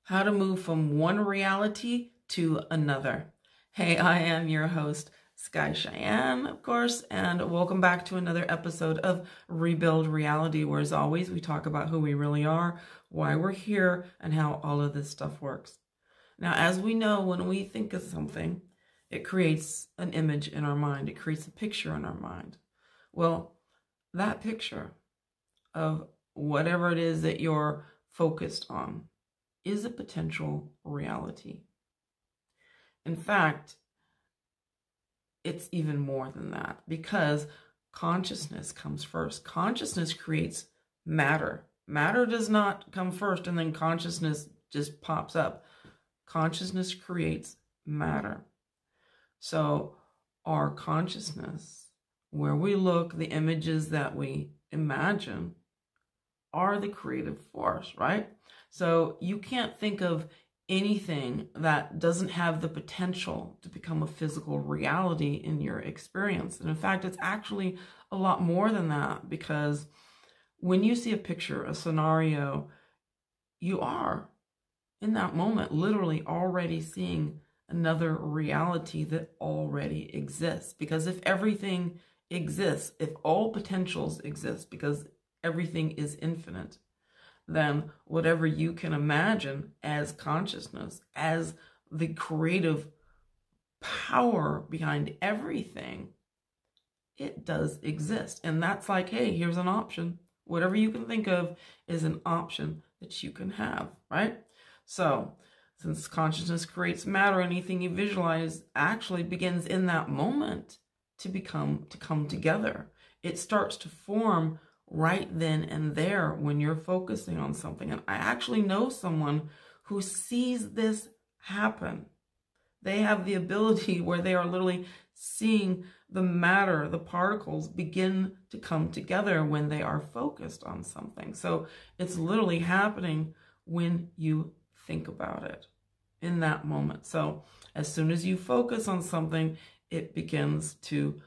How to move from one reality to another. Hey, I am your host, Sky Cheyenne, of course, and welcome back to another episode of Rebuild Reality, where as always, we talk about who we really are, why we're here, and how all of this stuff works. Now, as we know, when we think of something, it creates an image in our mind. It creates a picture in our mind. Well, that picture of whatever it is that you're focused on is a potential reality. In fact, it's even more than that, because consciousness comes first. Consciousness creates matter. Matter does not come first and then consciousness just pops up. Consciousness creates matter. So our consciousness, where we look, the images that we imagine are the creative force, right? So you can't think of anything that doesn't have the potential to become a physical reality in your experience. And in fact, it's actually a lot more than that, because when you see a picture, a scenario, you are in that moment literally already seeing another reality that already exists. Because if everything exists, if all potentials exist, because everything is infinite, then whatever you can imagine as consciousness, as the creative power behind everything, it does exist. And that's like, hey, here's an option. Whatever you can think of is an option that you can have, right? So since consciousness creates matter, anything you visualize actually begins in that moment to come together. It starts to form right then and there when you're focusing on something. And I actually know someone who sees this happen. They have the ability where they are literally seeing the matter, the particles begin to come together when they are focused on something. So it's literally happening when you think about it in that moment. So as soon as you focus on something, it begins to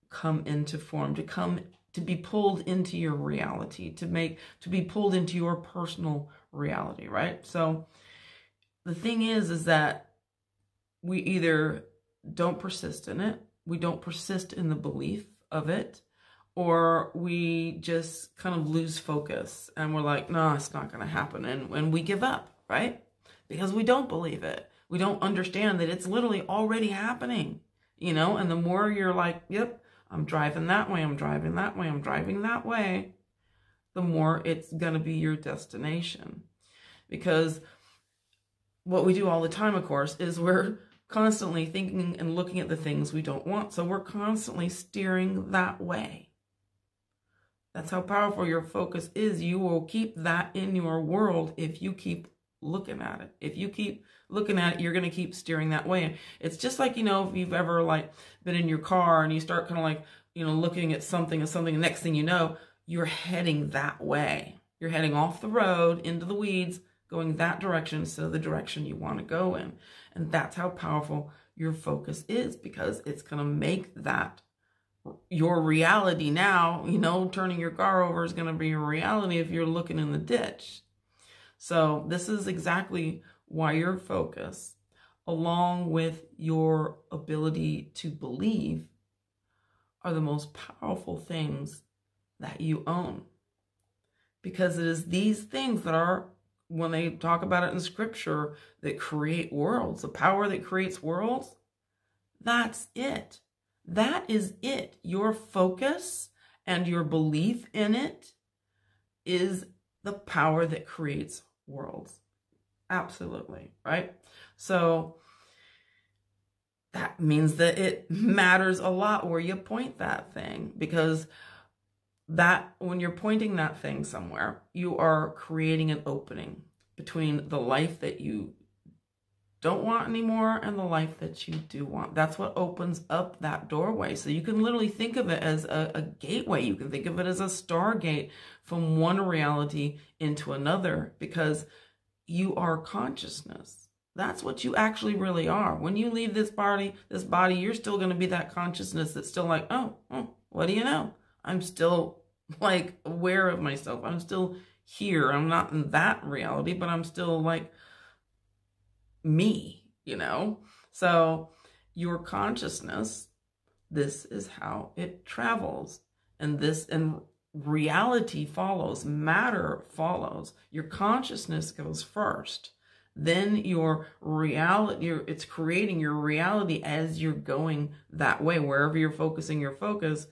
come into form, to be pulled into your reality, to be pulled into your personal reality, right? So the thing is that we either don't persist in it, we don't persist in the belief of it, or we just kind of lose focus and we're like, no, it's not going to happen. And we give up, right? Because we don't believe it. We don't understand that it's literally already happening, and the more you're like, yep, I'm driving that way, I'm driving that way, I'm driving that way, the more it's going to be your destination. Because what we do all the time, of course, is we're constantly thinking and looking at the things we don't want. So we're constantly steering that way. That's how powerful your focus is. You will keep that in your world if you keep looking at it. If you keep looking at it, you're going to keep steering that way. It's just like, if you've ever been in your car and you start kind of looking at something and something, the next thing you know, you're heading that way. You're heading off the road into the weeds, going that direction instead of the direction you want to go in. And that's how powerful your focus is, because it's going to make that your reality now. Turning your car over is going to be your reality if you're looking in the ditch. So this is exactly why your focus, along with your ability to believe, are the most powerful things that you own. Because it is these things that are, when they talk about it in scripture, that create worlds. The power that creates worlds, that's it. That is it. Your focus and your belief in it is the power that creates worlds. Absolutely, right? So that means that it matters a lot where you point that thing, because when you're pointing that thing somewhere, you are creating an opening between the life that you don't want anymore and the life that you do want. That's what opens up that doorway. So you can literally think of it as a gateway. You can think of it as a stargate from one reality into another, because you are consciousness. That's what you actually really are. When you leave this body, you're still going to be that consciousness that's still like, oh, what do you know? I'm still aware of myself. I'm still here. I'm not in that reality, but I'm still me, So your consciousness, this is how it travels. And reality follows, matter follows. Your consciousness goes first. Then your reality, it's creating your reality as you're going that way. Wherever you're focusing your focus,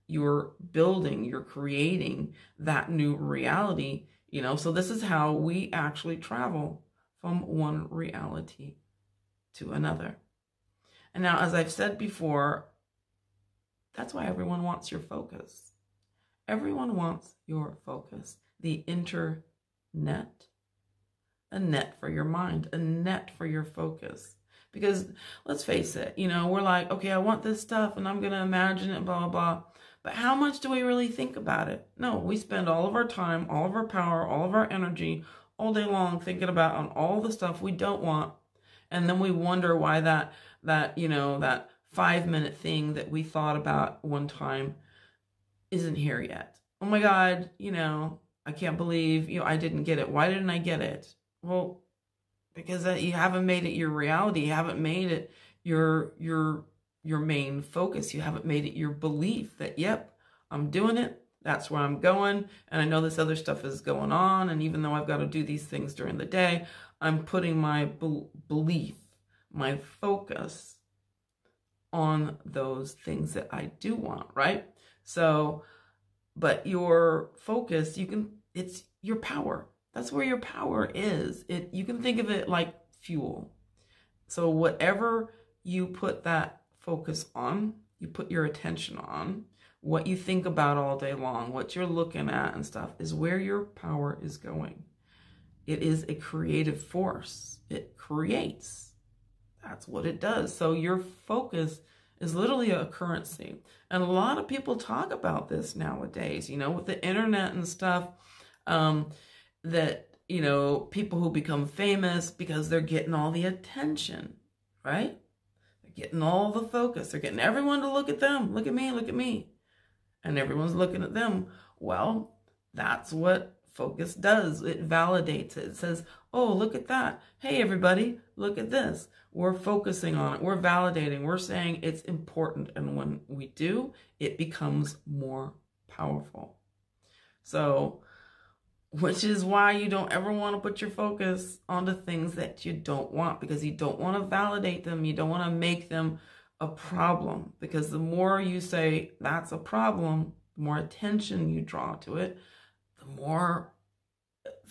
you're building, you're creating that new reality, So this is how we actually travel from one reality to another. And now, as I've said before, that's why everyone wants your focus. Everyone wants your focus. The internet. A net for your mind, a net for your focus. Because let's face it, we're like, okay, I want this stuff and I'm going to imagine it, blah, blah, blah. But how much do we really think about it? No, we spend all of our time, all of our power, all of our energy all day long thinking about on all the stuff we don't want. And then we wonder why that 5-minute thing that we thought about one time isn't here yet. Oh my God, I can't believe, I didn't get it. Why didn't I get it? Well, because you haven't made it your reality. You haven't made it your main focus. You haven't made it your belief that, yep, I'm doing it. That's where I'm going. And I know this other stuff is going on. And even though I've got to do these things during the day, I'm putting my belief, my focus on those things that I do want, right? So, but your focus, it's your power. That's where your power is. You can think of it like fuel. So whatever you put that focus on, you put your attention on, what you think about all day long, what you're looking at and stuff is where your power is going. It is a creative force. It creates. That's what it does. So your focus is literally a currency. And a lot of people talk about this nowadays, with the internet and stuff. That, people who become famous because they're getting all the attention, right? They're getting all the focus. They're getting everyone to look at them. Look at me, look at me. And everyone's looking at them. Well, that's what focus does. It validates it. It says, oh, look at that. Hey, everybody, look at this. We're focusing on it. We're validating. We're saying it's important. And when we do, it becomes more powerful. So, which is why you don't ever want to put your focus on the things that you don't want, because you don't want to validate them. You don't want to make them a problem, because the more you say that's a problem, the more attention you draw to it, the more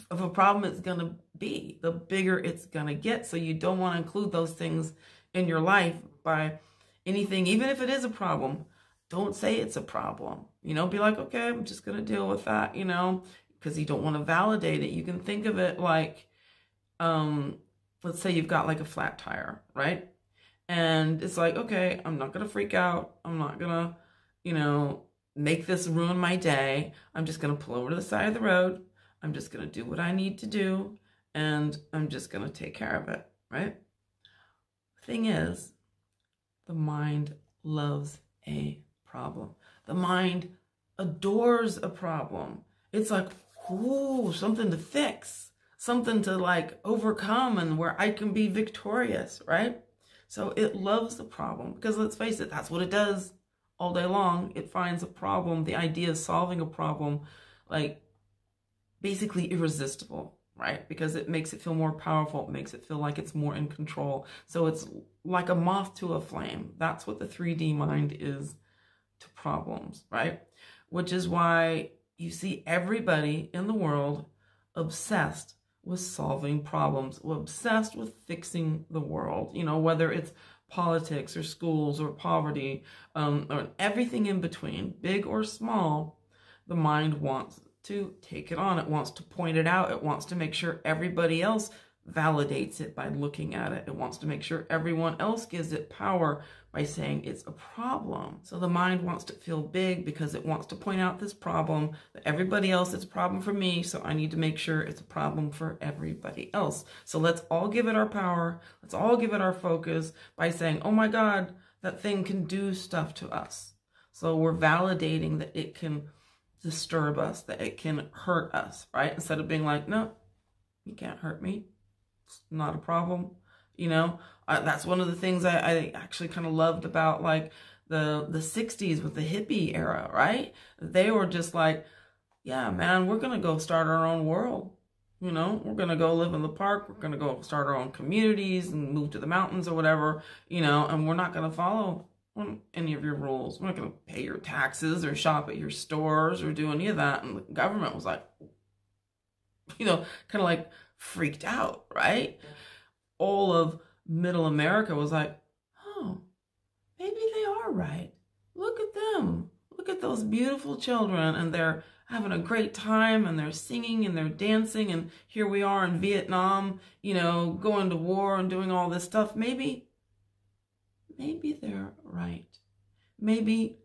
of a problem it's going to be, the bigger it's going to get. So you don't want to include those things in your life by anything, even if it is a problem. Don't say it's a problem. Be like, okay, I'm just going to deal with that, because you don't want to validate it. You can think of it like, let's say you've got like a flat tire, right? And it's like, okay, I'm not going to freak out. I'm not going to, make this ruin my day. I'm just going to pull over to the side of the road. I'm just going to do what I need to do. And I'm just going to take care of it, right? Thing is, the mind loves a problem. The mind adores a problem. It's like, ooh, something to fix, something to like overcome and where I can be victorious, right? So it loves the problem because let's face it, that's what it does all day long. It finds a problem, the idea of solving a problem, like basically irresistible, right? Because it makes it feel more powerful. It makes it feel like it's more in control. So it's like a moth to a flame. That's what the 3D mind is to problems, right? Which is why you see everybody in the world obsessed with solving problems, obsessed with fixing the world, whether it's politics or schools or poverty, or everything in between, big or small. The mind wants to take it on. It wants to point it out. It wants to make sure everybody else validates it by looking at it. It wants to make sure everyone else gives it power by saying it's a problem. So the mind wants to feel big because it wants to point out this problem that everybody else, it's a problem for me, so I need to make sure it's a problem for everybody else. So let's all give it our power. Let's all give it our focus by saying, oh my God, that thing can do stuff to us. So we're validating that it can disturb us, that it can hurt us, right? Instead of being like, no, you can't hurt me. It's not a problem. You know, that's one of the things I actually kind of loved about like the 60s with the hippie era, right? They were just like, yeah, man, we're going to go start our own world. You know, we're going to go live in the park. We're going to go start our own communities and move to the mountains or whatever, you know, and we're not going to follow any of your rules. We're not going to pay your taxes or shop at your stores or do any of that. And the government was like, you know, kind of like freaked out, right? All of middle America was like, oh, maybe they are right. Look at them. Look at those beautiful children, and they're having a great time, and they're singing and they're dancing, and here we are in Vietnam, you know, going to war and doing all this stuff. Maybe they're right. Maybe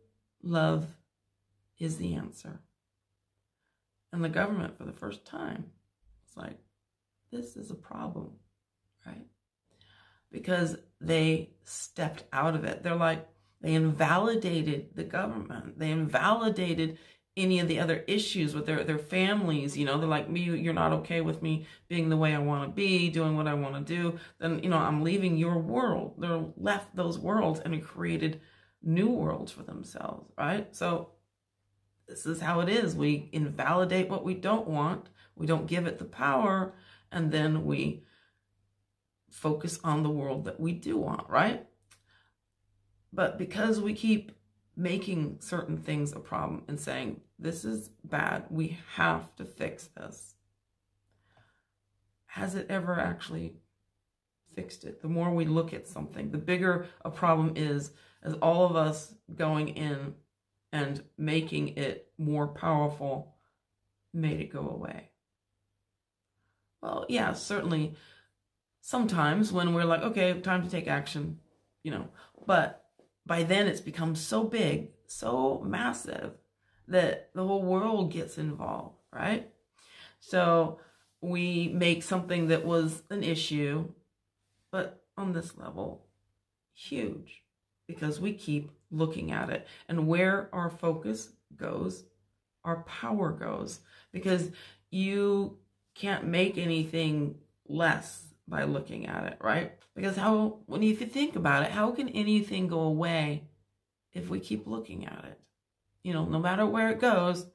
love is the answer. And the government, for the first time, it's like, this is a problem, right? Because they stepped out of it. They're like, they invalidated the government. They invalidated any of the other issues with their families. You know, they're like, you're not okay with me being the way I want to be, doing what I want to do. Then, you know, I'm leaving your world. They left those worlds and created new worlds for themselves, right? So this is how it is. We invalidate what we don't want. We don't give it the power. And then we focus on the world that we do want, right? But because we keep making certain things a problem and saying, this is bad, we have to fix this, has it ever actually fixed it? The more we look at something, the bigger a problem is, as all of us going in and making it more powerful made it go away. Well, yeah, certainly sometimes when we're like, okay, time to take action, you know, but by then it's become so big, so massive that the whole world gets involved, right? So we make something that was an issue, but on this level, huge, because we keep looking at it. And where our focus goes, our power goes, because you can't make anything less by looking at it, right? Because when you think about it, how can anything go away if we keep looking at it? You know, no matter where it goes,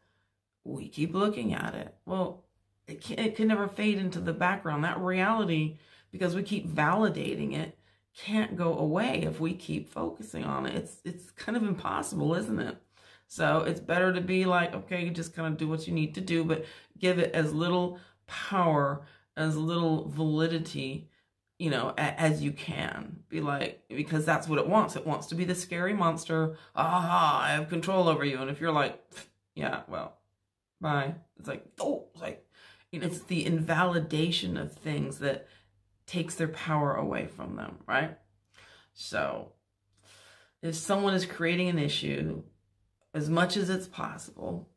we keep looking at it. Well, it can never fade into the background. That reality, because we keep validating it, can't go away if we keep focusing on it. It's kind of impossible, isn't it? So it's better to be like, okay, you just kind of do what you need to do, but give it as little power, as little validity, you know, as you can. Be like, because that's what it wants. It wants to be the scary monster. Ah, I have control over you. And if you're like, yeah, well, bye. It's like, oh, it's like, you know, it's the invalidation of things that takes their power away from them, right? So if someone is creating an issue, as much as it's possible,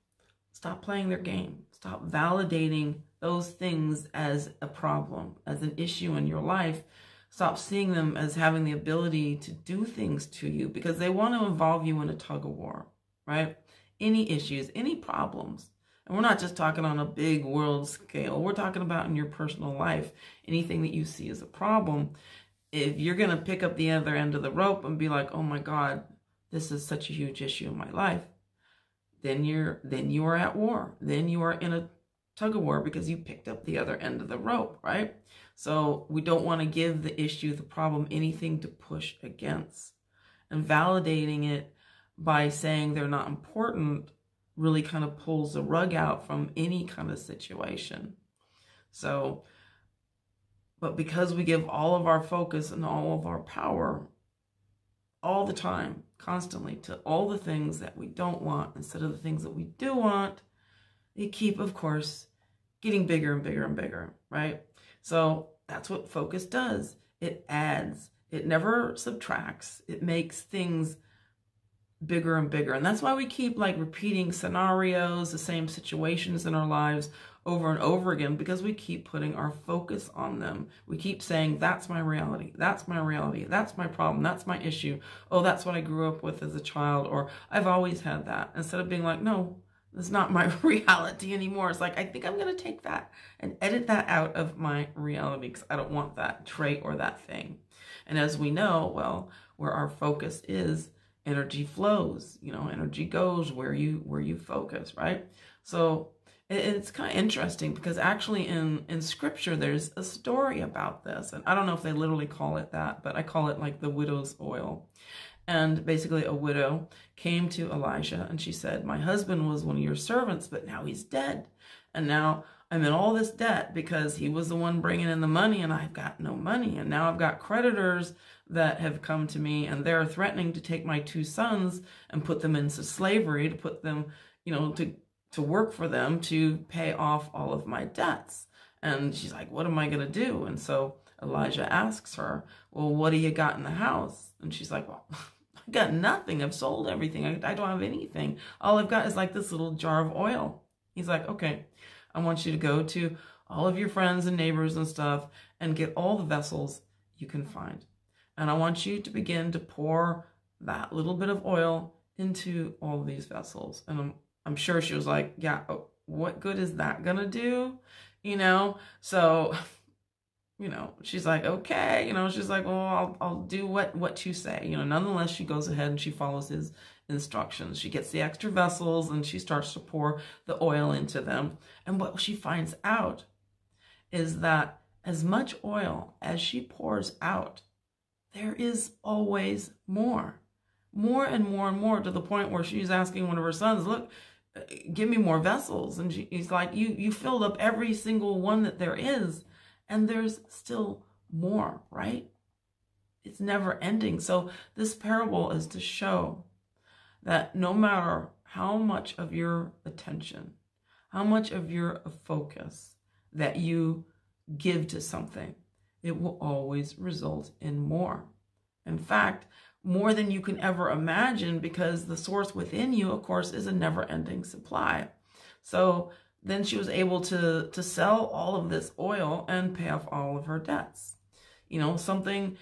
stop playing their game. Stop validating those things as a problem, as an issue in your life. Stop seeing them as having the ability to do things to you, because they want to involve you in a tug of war, right? Any issues, any problems. And we're not just talking on a big world scale. We're talking about in your personal life, anything that you see as a problem. If you're going to pick up the other end of the rope and be like, oh my God, this is such a huge issue in my life, then you are at war. Then you are in a tug of war because you picked up the other end of the rope, right? So we don't want to give the issue, the problem, anything to push against. And validating it by saying they're not important really kind of pulls the rug out from any kind of situation. So, but because we give all of our focus and all of our power all the time, constantly, to all the things that we don't want instead of the things that we do want, they keep, of course, getting bigger and bigger and bigger, right? So that's what focus does. It adds. It never subtracts. It makes things bigger and bigger. And that's why we keep like repeating scenarios, the same situations in our lives over and over again, because we keep putting our focus on them. We keep saying, that's my reality. That's my reality. That's my problem. That's my issue. Oh, that's what I grew up with as a child, or I've always had that. Instead of being like, no, It's not my reality anymore. It's like, I think I'm going to take that and edit that out of my reality because I don't want that trait or that thing. And as we know, well, where our focus is, energy flows, energy goes where you focus, right? So it's kind of interesting because actually in scripture, there's a story about this. And I don't know if they literally call it that, but I call it like the widow's oil. And basically a widow came to Elijah and she said, my husband was one of your servants, but now he's dead. And now I'm in all this debt because he was the one bringing in the money and I've got no money. And now I've got creditors that have come to me and they're threatening to take my 2 sons and put them into slavery, to put them, to work for them to pay off all of my debts. And she's like, what am I going to do? And so Elijah asks her, well, what do you got in the house? And she's like, well, I got nothing. I've sold everything. I don't have anything. All I've got is like this little jar of oil. He's like, okay, I want you to go to all of your friends and neighbors and stuff and get all the vessels you can find. And I want you to begin to pour that little bit of oil into all of these vessels. And I'm sure she was like, yeah, what good is that going to do? So, she's like, okay, she's like, well, I'll do what you say. Nonetheless, she goes ahead and she follows his instructions. She gets the extra vessels and she starts to pour the oil into them. And what she finds out is that as much oil as she pours out, there is always more and more and more, to the point where she's asking one of her sons, look, give me more vessels. And he's like, you filled up every single one that there is, and there's still more, right? It's never ending. So this parable is to show that no matter how much of your attention, how much of your focus that you give to something, it will always result in more. In fact, more than you can ever imagine, because the source within you, of course, is a never-ending supply. So then she was able to sell all of this oil and pay off all of her debts. Something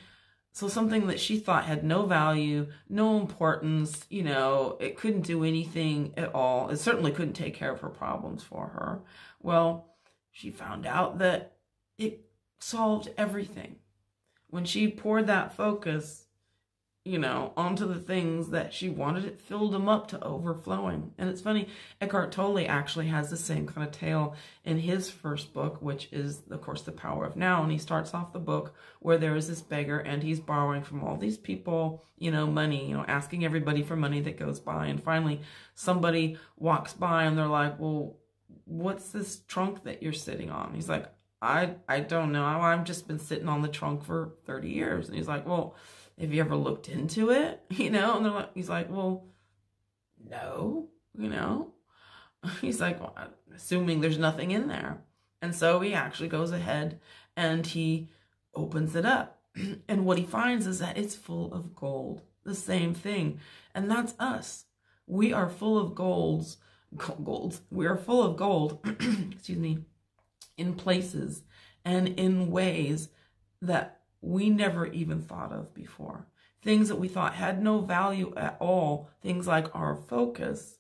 that she thought had no value, no importance, it couldn't do anything at all. It certainly couldn't take care of her problems for her. Well, she found out that it solved everything. When she poured that focus, onto the things that she wanted, it filled them up to overflowing. And it's funny, Eckhart Tolle actually has the same kind of tale in his first book, which is, of course, The Power of Now. And he starts off the book where there is this beggar and he's borrowing from all these people, money, asking everybody for money that goes by. And finally, somebody walks by and they're like, well, what's this trunk that you're sitting on? He's like, I don't know. I've just been sitting on the trunk for 30 years. And he's like, well, have you ever looked into it? And they're like, he's like, well, no, He's like, well, assuming there's nothing in there. And so he actually goes ahead and he opens it up. And what he finds is that it's full of gold. The same thing. And that's us. We are full of golds. We are full of gold, excuse me, in places and in ways that we never even thought of before. Things that we thought had no value at all, things like our focus,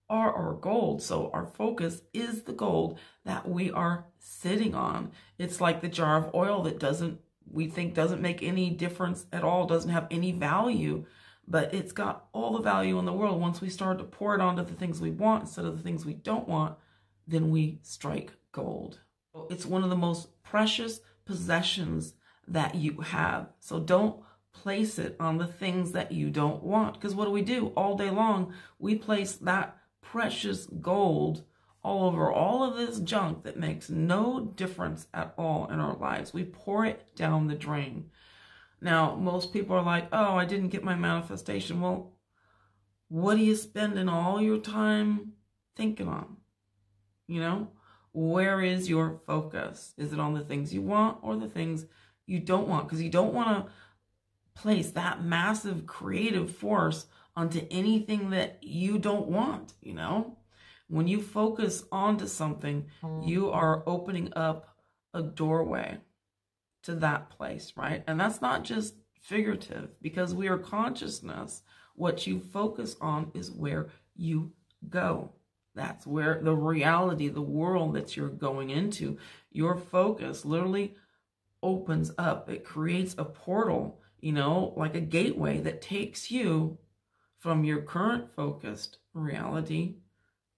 are our gold. So our focus is the gold that we are sitting on. It's like the jar of oil that we think doesn't make any difference at all, doesn't have any value, but it's got all the value in the world. Once we start to pour it onto the things we want instead of the things we don't want, then we strike gold. It's one of the most precious possessions that you have. So don't place it on the things that you don't want. Because what do? All day long, we place that precious gold all over all of this junk that makes no difference at all in our lives. We pour it down the drain. Now, most people are like, oh, I didn't get my manifestation. Well, what are you spending all your time thinking on? Where is your focus? Is it on the things you want or the things you don't want? Because you don't want to place that massive creative force onto anything that you don't want, When you focus onto something, you are opening up a doorway to that place, right? And that's not just figurative, because we are consciousness. What you focus on is where you go. That's where the reality, the world that you're going into, your focus literally opens up. It creates a portal, you know, like a gateway that takes you from your current focused reality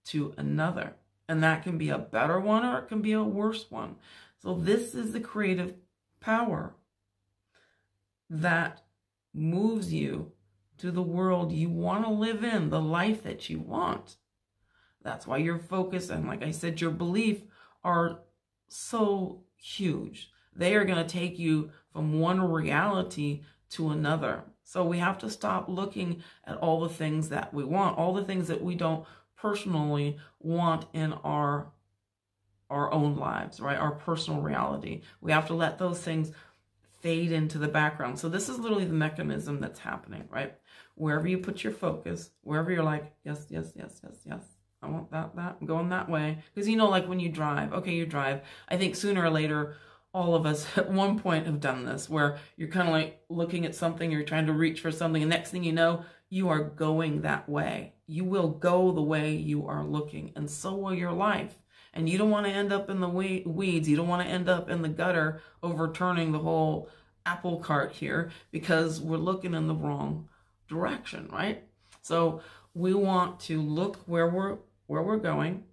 to another. And that can be a better one or it can be a worse one. So this is the creative power that moves you to the world you want to live in, the life that you want. That's why your focus and, like I said, your belief are so huge. They are going to take you from one reality to another. So we have to stop looking at all the things that we want, all the things that we don't personally want in our own lives, right? Our personal reality. We have to let those things fade into the background. So this is literally the mechanism that's happening, right? Wherever you put your focus, wherever you're like, yes, yes, yes, yes, yes, I want that, I'm going that way. Because, you know, like when you drive, okay, you drive. I think sooner or later, all of us at one point have done this, where you're kind of like looking at something, you're trying to reach for something, and next thing you know, you are going that way. You will go the way you are looking, and so will your life. And you don't want to end up in the weeds. You don't want to end up in the gutter, overturning the whole apple cart here, because we're looking in the wrong direction, right? So we want to look where we're going,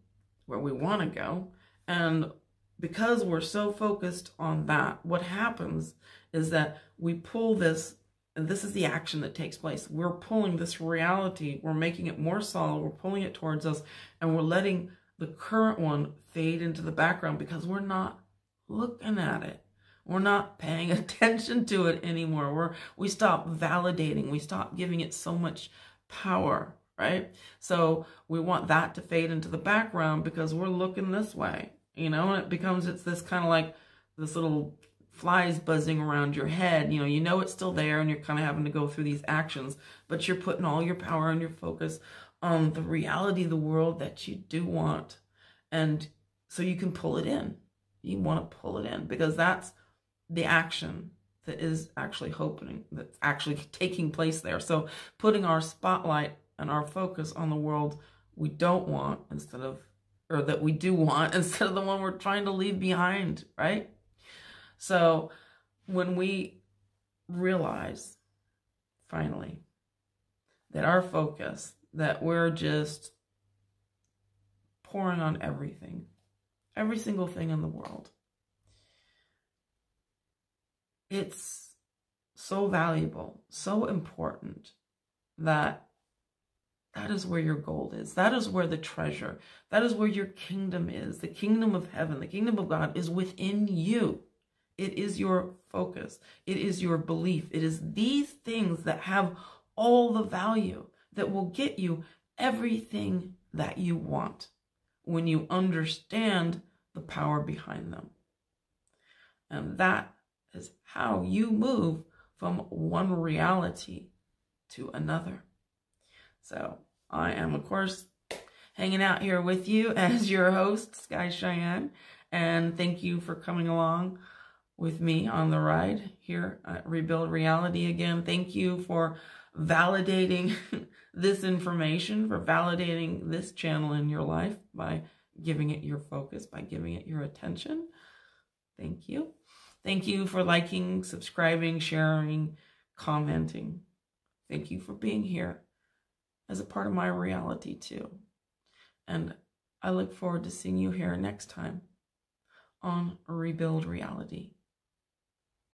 where we want to go. And because we're so focused on that, what happens is that we pull this, and this is the action that takes place. We're pulling this reality, we're making it more solid, we're pulling it towards us, and we're letting the current one fade into the background because we're not looking at it. We're not paying attention to it anymore. We stop validating. We stop giving it so much power, right? So we want that to fade into the background because we're looking this way, you know, and it's this kind of like this little flies buzzing around your head. You know it's still there, and you're kind of having to go through these actions, but you're putting all your power and your focus on the reality of the world that you do want. And so you can pull it in. You want to pull it in because that's the action that is actually happening, that's actually taking place there. So putting our spotlight and our focus on the world we don't want or that we do want, instead of the one we're trying to leave behind, right? So when we realize finally that our focus, that we're just pouring on everything, every single thing in the world, it's so valuable, so important, that is where your gold is. That is where the treasure, that is where your kingdom is. The kingdom of heaven, the kingdom of God is within you. It is your focus. It is your belief. It is these things that have all the value, that will get you everything that you want when you understand the power behind them. And that is how you move from one reality to another. So I am, of course, hanging out here with you as your host, Sky Cheyenne. And thank you for coming along with me on the ride here at Rebuild Reality. Again, thank you for validating this information, for validating this channel in your life by giving it your focus, by giving it your attention. Thank you. Thank you for liking, subscribing, sharing, commenting. Thank you for being here as a part of my reality too. And I look forward to seeing you here next time on Rebuild Reality.